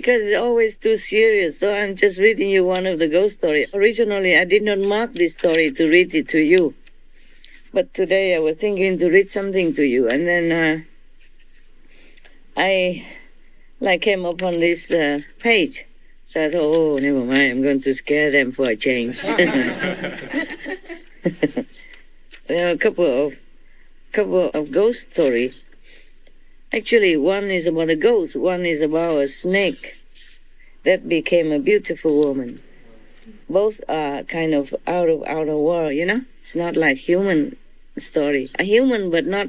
because it's always too serious. So I'm just reading you one of the ghost stories. Originally, I did not mark this story to read it to you. But today I was thinking to read something to you. And then I came upon this page. So I thought, oh, never mind. I'm going to scare them for a change. There are a couple of ghost stories. Actually, one is about a ghost, one is about a snake that became a beautiful woman. Both are kind of out of outer world, you know? It's not like human stories. A human, but not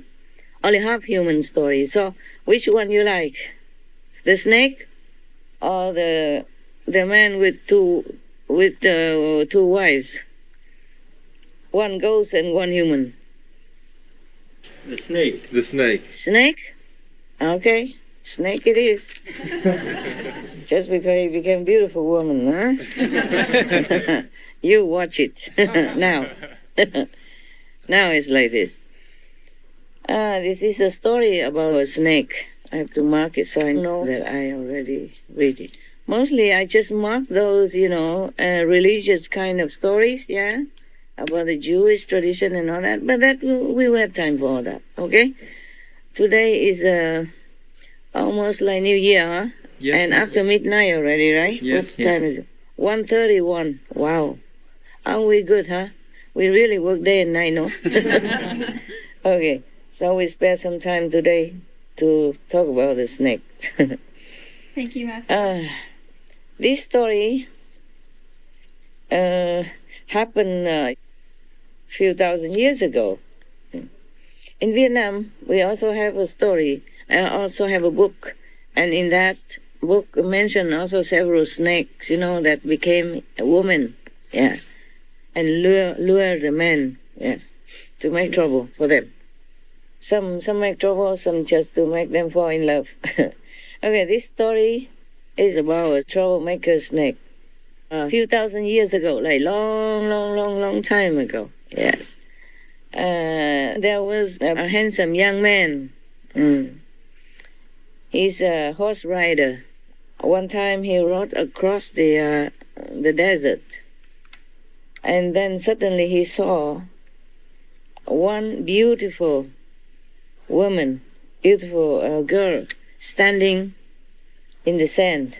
only half human story. So, which one you like? The snake or the man with two wives? One ghost and one human. The snake. The snake. Snake? Okay, snake it is. Just because he became a beautiful woman, huh? You watch it now. Now it's like this. This is a story about a snake. I have to mark it so I know that I already read it. Mostly I just mark those, religious kind of stories, yeah, about the Jewish tradition and all that. But that we will have time for all that, okay? Today is almost like New Year, huh? Yes. And after midnight already, right? Yes. What time is it? 1:31. Wow. Aren't we good, huh? We really work day and night, no? Okay. So we spare some time today to talk about the snake. Thank you, Master. This story happened a few thousand years ago. In Vietnam, we also have a story. I also have a book. And in that book mentioned also several snakes, that became a woman. Yeah. And lure the men, yeah, to make trouble for them. Some make trouble, some just to make them fall in love. Okay, this story is about a troublemaker snake. A few thousand years ago, like long time ago. Yes. There was a handsome young man. He's a horse rider. One time he rode across the desert. And then suddenly he saw one beautiful woman, beautiful girl, standing in the sand.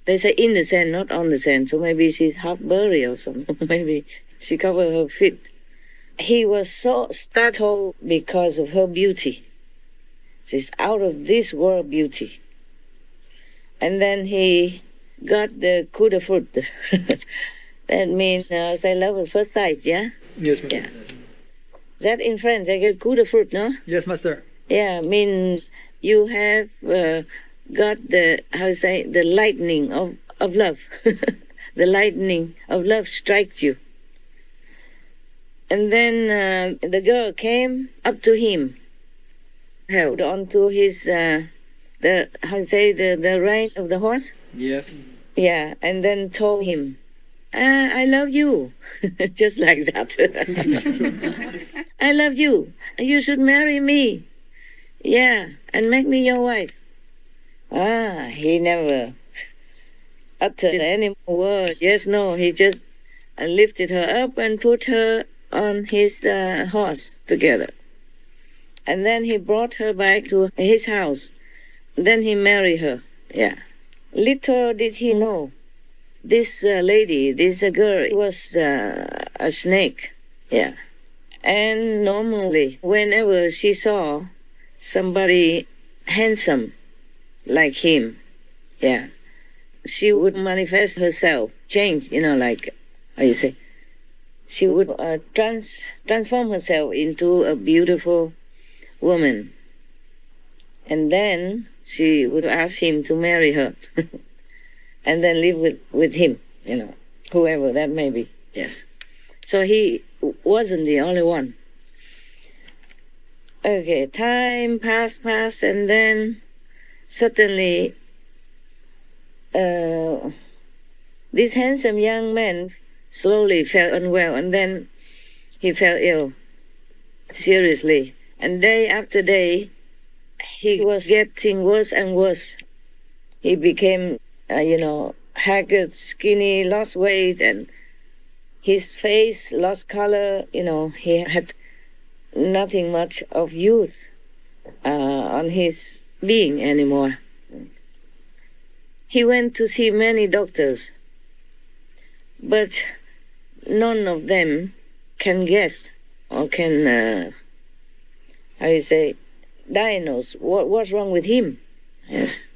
They say in the sand, not on the sand, so maybe she's half buried or something. Maybe she covered her feet. He was so startled because of her beauty. She's out of this world beauty. And then he got the coup de foudre. That means, say love at first sight, yeah? Yes, Master. Yeah. That in French, I get coup de foudre, no? Yes, Master. Yeah, means you have got the lightning of love. The lightning of love strikes you. And then the girl came up to him, held onto his, the rein of the horse. Yes. Yeah, and then told him, I love you. Just like that. I love you. You should marry me. Yeah, and make me your wife. He never uttered any more words. Yes, no, he just lifted her up and put her on his horse together. And then he brought her back to his house. Then he married her. Yeah. Little did he know, this lady, this girl, was a snake. Yeah. And normally, whenever she saw somebody handsome like him, yeah, she would manifest herself, change, like, how you say, she would transform herself into a beautiful woman. And then she would ask him to marry her. And then live with him, whoever that may be. Yes. So he wasn't the only one. Okay, time passed, and then suddenly this handsome young man slowly felt unwell, and then he fell ill, seriously. And day after day, he was getting worse and worse. He became, haggard, skinny, lost weight, and his face lost color. He had nothing much of youth on his being anymore. He went to see many doctors, but none of them can guess or can, diagnose what's wrong with him. Yes.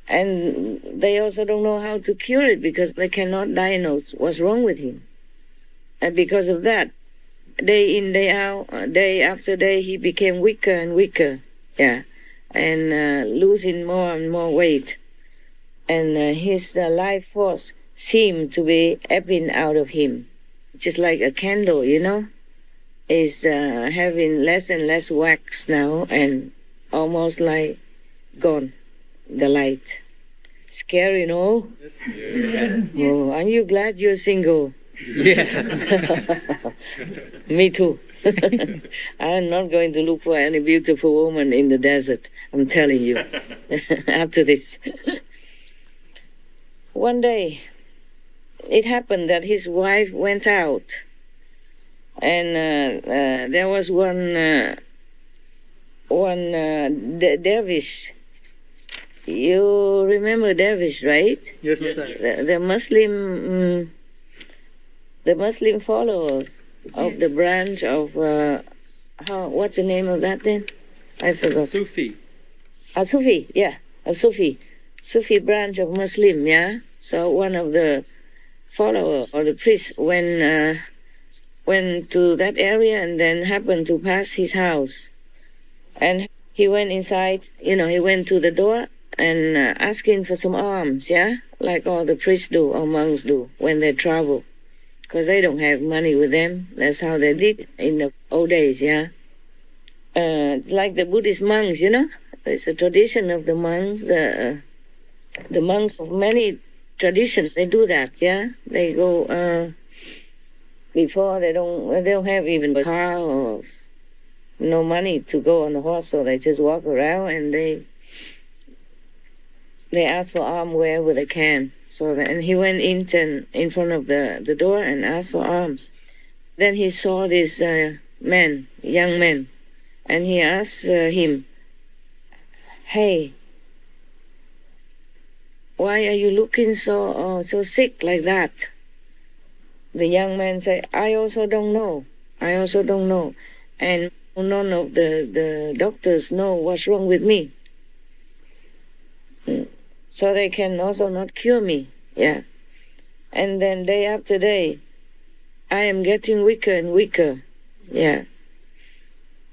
And they also don't know how to cure it because they cannot diagnose what's wrong with him. And because of that, day in, day out, day after day, he became weaker and weaker. Yeah. And losing more and more weight. And his life force seemed to be ebbing out of him. Just like a candle, is having less and less wax now and almost like gone, the light. Scary, no? Yeah. Oh, aren't you glad you're single? Yeah. Me too. I'm not going to look for any beautiful woman in the desert, I'm telling you, after this. One day, it happened that his wife went out, and there was one dervish. You remember dervish, right? Yes, Master. The Muslim followers of the branch of what's the name of that then? I forgot. Sufi. A Sufi, yeah, a Sufi branch of Muslim, yeah. So one of the followers or the priest went to that area and then happened to pass his house, and he went inside. He went to the door and asking for some alms, yeah, like all the priests do or monks do when they travel, because they don't have money with them. That's how they did in the old days, yeah. Like the Buddhist monks, it's a tradition of the monks. The monks of many traditions, they do that, yeah. They go before they don't have even a car or no money to go on the horse, so they just walk around and they ask for alms wherever they can. And he went in front of the door and asked for alms. Then he saw this young man, and he asked him, "Hey, why are you looking so sick like that?" The young man said, I also don't know. And none of the doctors know what's wrong with me. So they can also not cure me. Yeah. And then day after day, I am getting weaker and weaker. Yeah.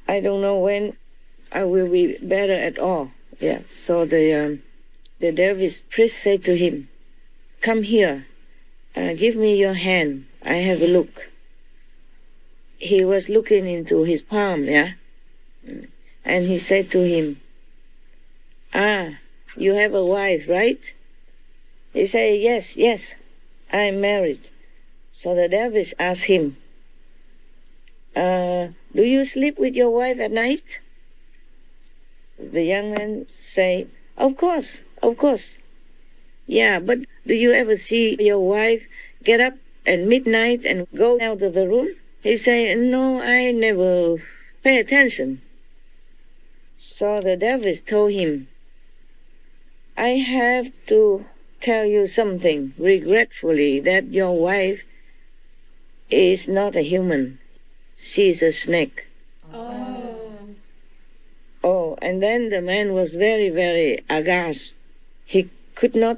I don't know when I will be better at all. Yeah. So the dervish priest said to him, "Come here. Give me your hand. I have a look." He was looking into his palm, yeah? And he said to him, "You have a wife, right?" He said, yes, I'm married. So the dervish asked him, "Do you sleep with your wife at night?" The young man said, Of course. Yeah, but do you ever see your wife get up at midnight and go out of the room? He said, No, I never pay attention. So the dervish told him, I have to tell you something regretfully, that your wife is not a human. She's a snake. Oh, and then the man was very, very aghast. He could not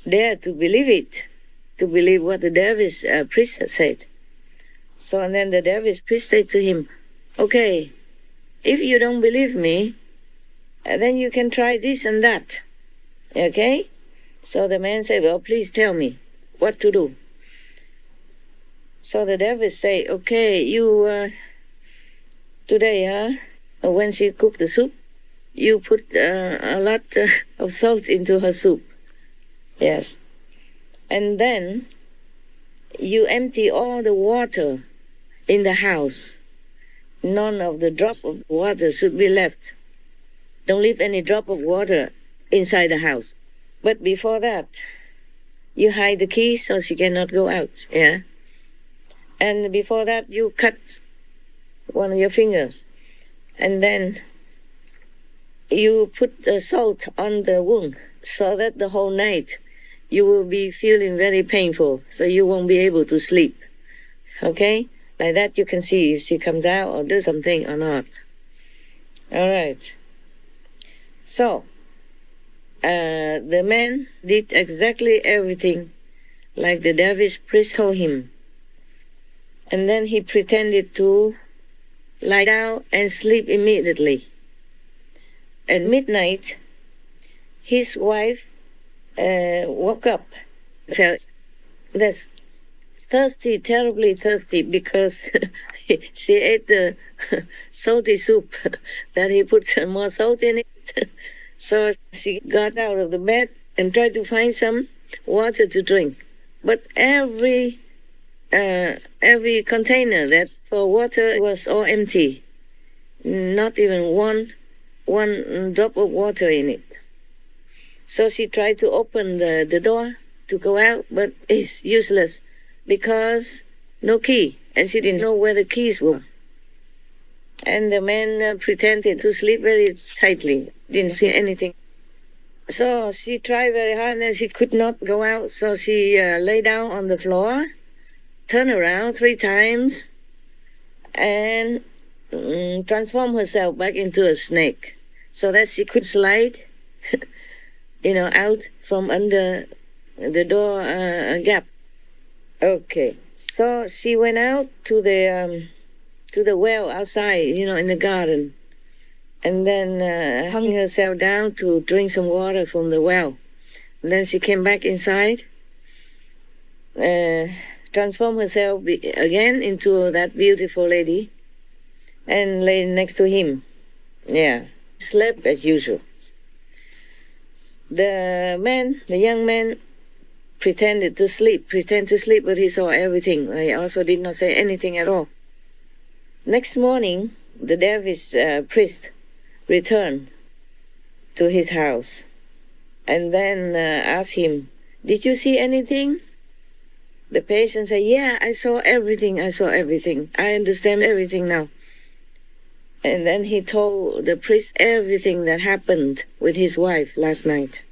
dare to believe what the dervish priest said. So and then the dervish priest said to him, "Okay, if you don't believe me, then you can try this and that." Okay? So the man said, "Well, please tell me what to do." So the dervish said, "Okay, you today, when she cooked the soup, you put a lot of salt into her soup. Yes. And then you empty all the water in the house none of the drop of water should be left. Don't leave any drop of water inside the house. But before that, you hide the key so she cannot go out, yeah? And before that, you cut one of your fingers. And then you put salt on the wound so that the whole night you will be feeling very painful, so you won't be able to sleep. Okay? Like that you can see if she comes out or do something or not. All right. So, the man did exactly everything like the dervish priest told him. And then he pretended to lie down and sleep immediately. At midnight, his wife woke up, felt that's thirsty, terribly thirsty, because she ate the salty soup that he put some more salt in it. So she got out of the bed and tried to find some water to drink. But every container that for water was all empty. Not even one drop of water in it. So she tried to open the door to go out, but it's useless because no key, and she didn't know where the keys were. And the man pretended to sleep very tightly, didn't see anything. So she tried very hard and she could not go out, so she lay down on the floor, turned around 3 times, and transformed herself back into a snake so that she could slide out from under the door gap. Okay, so she went out to the well outside, in the garden, and then hung herself down to drink some water from the well. And then she came back inside, transformed herself again into that beautiful lady, and lay next to him. Yeah, slept as usual. The young man, pretended to sleep, but he saw everything. He also did not say anything at all. Next morning, the dervish priest returned to his house and then asked him, "Did you see anything?" The patient said, "Yeah, I saw everything. I understand everything now." And then he told the priest everything that happened with his wife last night.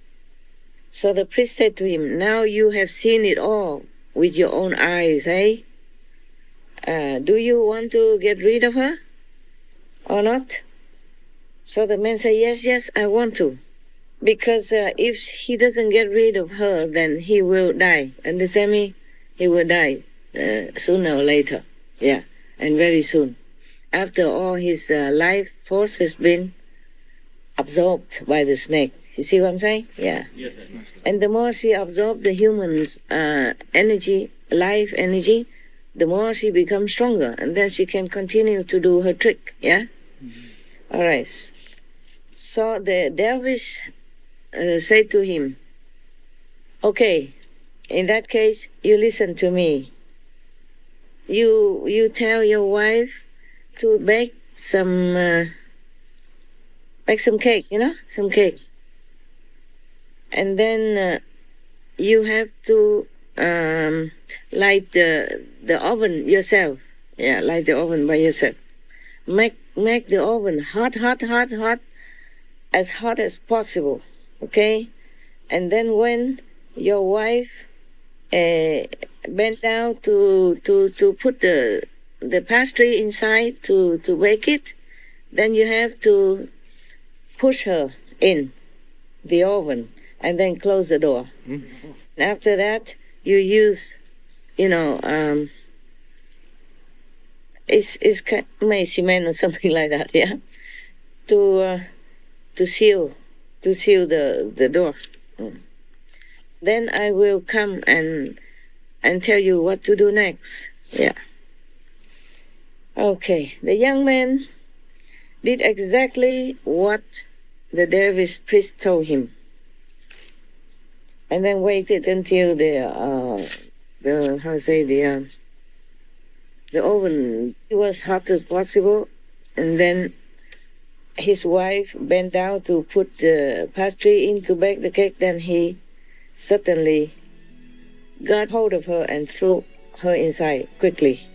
So the priest said to him, "Now you have seen it all with your own eyes, eh? Do you want to get rid of her or not?" So the man said, yes, I want to. Because if he doesn't get rid of her, then he will die. Understand me? He will die sooner or later. Yeah, and very soon. After all his life force has been absorbed by the snake. You see what I'm saying? Yeah. Yes. And the more she absorbs the human's energy, life energy, the more she becomes stronger. And then she can continue to do her trick. Yeah? Mm-hmm. All right. So the dervish said to him, "Okay, in that case, you listen to me. You tell your wife to bake some cake, some cake. And then you have to light the oven yourself. Yeah, light the oven by yourself. Make the oven hot, as hot as possible, okay? And then when your wife bent down to put the pastry inside to bake it, then you have to push her in the oven and then close the door. Mm-hmm. After that, you use, it's cement or something like that, yeah, to seal the door. Then I will come and tell you what to do next. Yeah. Okay. The young man did exactly what the dervish priest told him, and then waited until the oven was hot as possible, And then his wife bent down to put the pastry in to bake the cake. Then he suddenly got hold of her and threw her inside quickly.